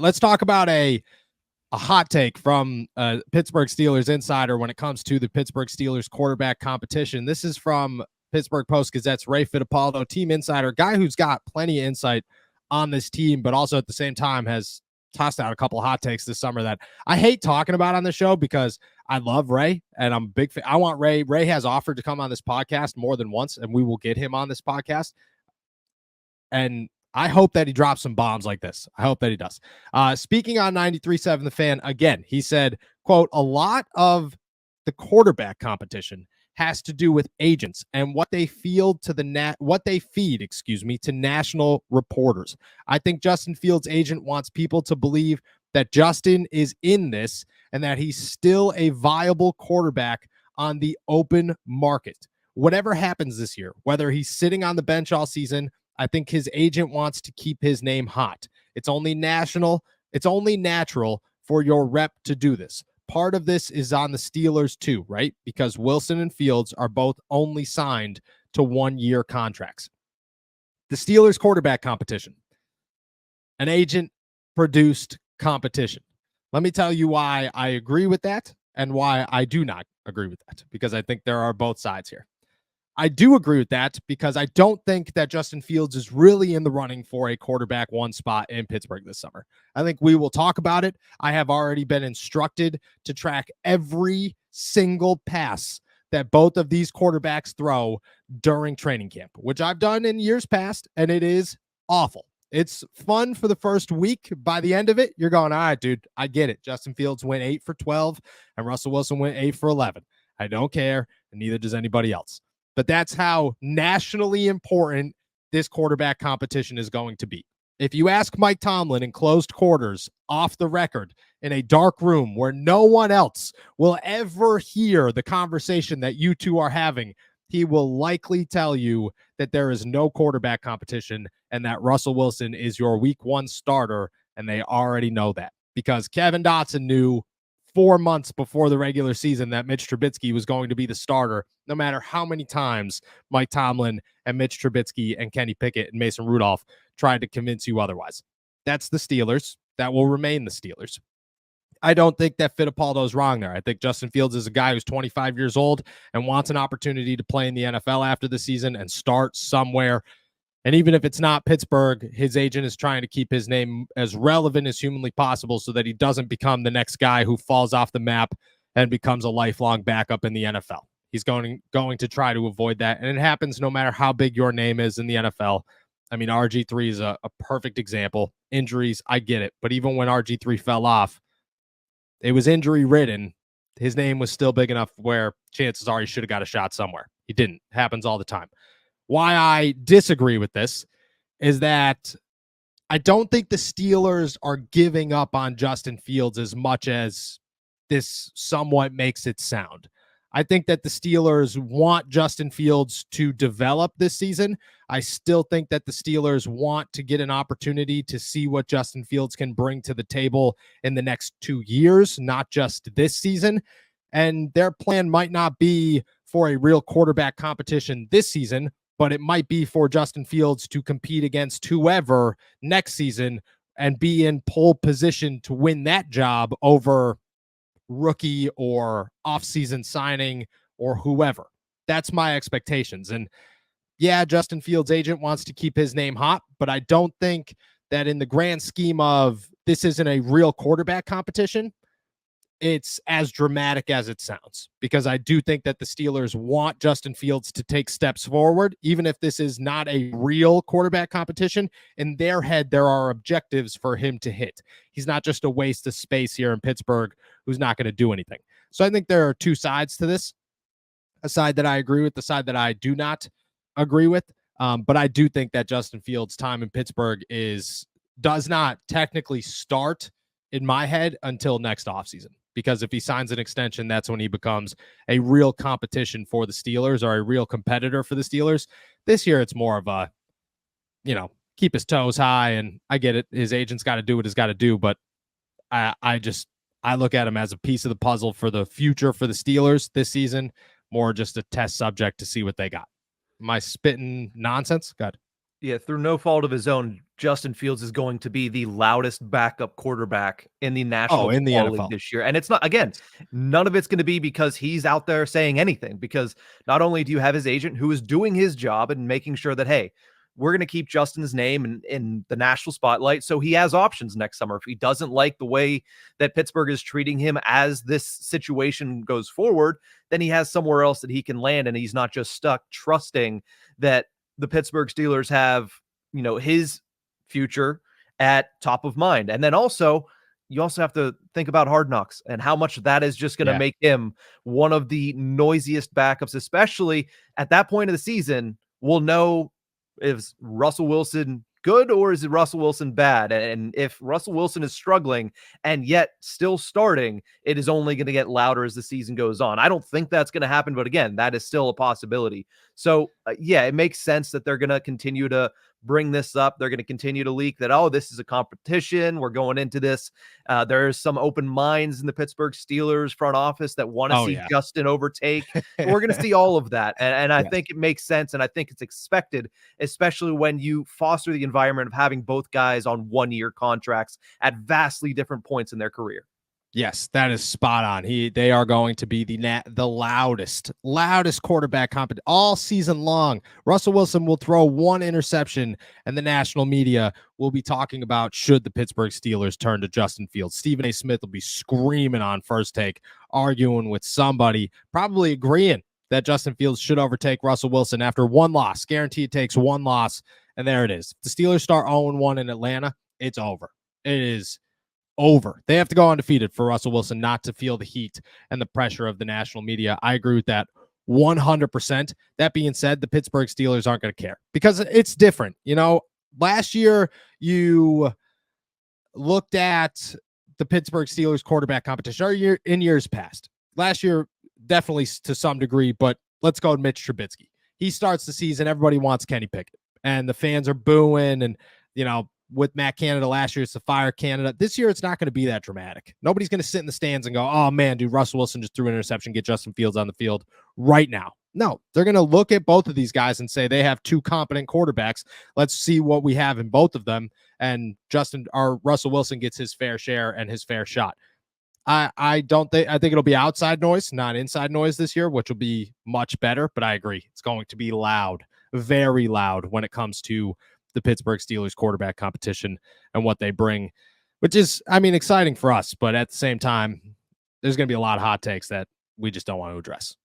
Let's talk about a hot take from Pittsburgh Steelers insider when it comes to the Pittsburgh Steelers quarterback competition. This is from Pittsburgh Post-Gazette's Ray Fittipaldo, team insider, guy who's got plenty of insight on this team, but also at the same time has tossed out a couple of hot takes this summer that I hate talking about on the show because I love Ray and I'm a big fan. I want Ray. Ray has offered to come on this podcast more than once, and we will get him on this podcast. And I hope that he drops some bombs like this. I hope that he does. Speaking on 93.7 The Fan, again, he said, quote, a lot of the quarterback competition has to do with agents and what they feed to national reporters. I think Justin Fields' agent wants people to believe that Justin is in this and that he's still a viable quarterback on the open market. Whatever happens this year, whether he's sitting on the bench all season, I think his agent wants to keep his name hot. It's only natural for your rep to do this. Part of this is on the Steelers too, right? Because Wilson and Fields are both only signed to 1-year contracts. The Steelers quarterback competition, an agent-produced competition. Let me tell you why I agree with that and why I do not agree with that, because I think there are both sides here. I do agree with that because I don't think that Justin Fields is really in the running for a quarterback one spot in Pittsburgh this summer. I think we will talk about it. I have already been instructed to track every single pass that both of these quarterbacks throw during training camp, which I've done in years past, and it is awful. It's fun for the first week. By the end of it, you're going, all right, dude, I get it. Justin Fields went 8 for 12, and Russell Wilson went 8 for 11. I don't care, and neither does anybody else. But that's how nationally important this quarterback competition is going to be. If you ask Mike Tomlin in closed quarters, off the record, in a dark room where no one else will ever hear the conversation that you two are having, he will likely tell you that there is no quarterback competition and that Russell Wilson is your week 1 starter, and they already know that because Kevin Dotson knew 4 months before the regular season that Mitch Trubisky was going to be the starter, no matter how many times Mike Tomlin and Mitch Trubisky and Kenny Pickett and Mason Rudolph tried to convince you otherwise. That's the Steelers. That will remain the Steelers. I don't think that Fittipaldo is wrong there. I think Justin Fields is a guy who's 25 years old and wants an opportunity to play in the NFL after the season and start somewhere. And even if it's not Pittsburgh, his agent is trying to keep his name as relevant as humanly possible so that he doesn't become the next guy who falls off the map and becomes a lifelong backup in the NFL. He's going to try to avoid that. And it happens no matter how big your name is in the NFL. I mean, RG3 is a perfect example. Injuries, I get it. But even when RG3 fell off, it was injury-ridden. His name was still big enough where chances are he should have got a shot somewhere. He didn't. It happens all the time. Why I disagree with this is that I don't think the Steelers are giving up on Justin Fields as much as this somewhat makes it sound. I think that the Steelers want Justin Fields to develop this season. I still think that the Steelers want to get an opportunity to see what Justin Fields can bring to the table in the next 2 years, not just this season. And their plan might not be for a real quarterback competition this season, but it might be for Justin Fields to compete against whoever next season and be in pole position to win that job over rookie or offseason signing or whoever. That's my expectations. And yeah, Justin Fields' agent wants to keep his name hot, but I don't think that in the grand scheme of this isn't a real quarterback competition, it's as dramatic as it sounds, because I do think that the Steelers want Justin Fields to take steps forward, even if this is not a real quarterback competition. In their head, there are objectives for him to hit. He's not just a waste of space here in Pittsburgh who's not going to do anything. So I think there are two sides to this, a side that I agree with, the side that I do not agree with. But I do think that Justin Fields' time in Pittsburgh does not technically start in my head until next offseason. Because if he signs an extension, that's when he becomes a real competition for the Steelers or a real competitor for the Steelers. This year, it's more of a, keep his toes high. And I get it. His agent's got to do what he's got to do. But I look at him as a piece of the puzzle for the future for the Steelers this season, more just a test subject to see what they got. Am I spitting nonsense? God. Yeah, through no fault of his own, Justin Fields is going to be the loudest backup quarterback in the National in the Football League NFL. this year. And it's not, again, Yes. none of it's going to be because he's out there saying anything, because not only do you have his agent who is doing his job and making sure that, hey, we're going to keep Justin's name in the national spotlight, so he has options next summer. If he doesn't like the way that Pittsburgh is treating him as this situation goes forward, then he has somewhere else that he can land, and he's not just stuck trusting that the Pittsburgh Steelers have, his future at top of mind. And then also, you also have to think about Hard Knocks and how much that is just going to make him one of the noisiest backups, especially at that point of the season. We'll know, is Russell Wilson good or is it Russell Wilson bad? And if Russell Wilson is struggling and yet still starting, it is only going to get louder as the season goes on. I don't think that's going to happen, but again, that is still a possibility. So yeah, it makes sense that they're going to continue to bring this up. They're going to continue to leak that, oh, this is a competition. We're going into this. There's some open minds in the Pittsburgh Steelers front office that want to see Justin overtake. We're going to see all of that. And I think it makes sense. And I think it's expected, especially when you foster the environment of having both guys on 1-year contracts at vastly different points in their career. Yes, that is spot on. They are going to be the loudest quarterback competition all season long. Russell Wilson will throw one interception, and the national media will be talking about should the Pittsburgh Steelers turn to Justin Fields. Stephen A. Smith will be screaming on First Take, arguing with somebody, probably agreeing that Justin Fields should overtake Russell Wilson after one loss. Guarantee it takes one loss, and there it is. If the Steelers start 0-1 in Atlanta, it's over. It is over. They have to go undefeated for Russell Wilson not to feel the heat and the pressure of the national media. I agree with that 100%. That being said, the Pittsburgh Steelers aren't going to care because it's different. Last year you looked at the Pittsburgh Steelers quarterback competition, or in years past. Last year, definitely to some degree, but let's go with Mitch Trubisky. He starts the season, everybody wants Kenny Pickett, and the fans are booing, and with Matt Canada last year, it's the fire Canada. This year, it's not going to be that dramatic. Nobody's going to sit in the stands and go, oh, man, dude, Russell Wilson just threw an interception, get Justin Fields on the field right now. No, they're going to look at both of these guys and say they have two competent quarterbacks. Let's see what we have in both of them. And Russell Wilson gets his fair share and his fair shot. I think it'll be outside noise, not inside noise this year, which will be much better. But I agree. It's going to be loud, very loud when it comes to the Pittsburgh Steelers quarterback competition and what they bring, which is, exciting for us. But at the same time, there's going to be a lot of hot takes that we just don't want to address.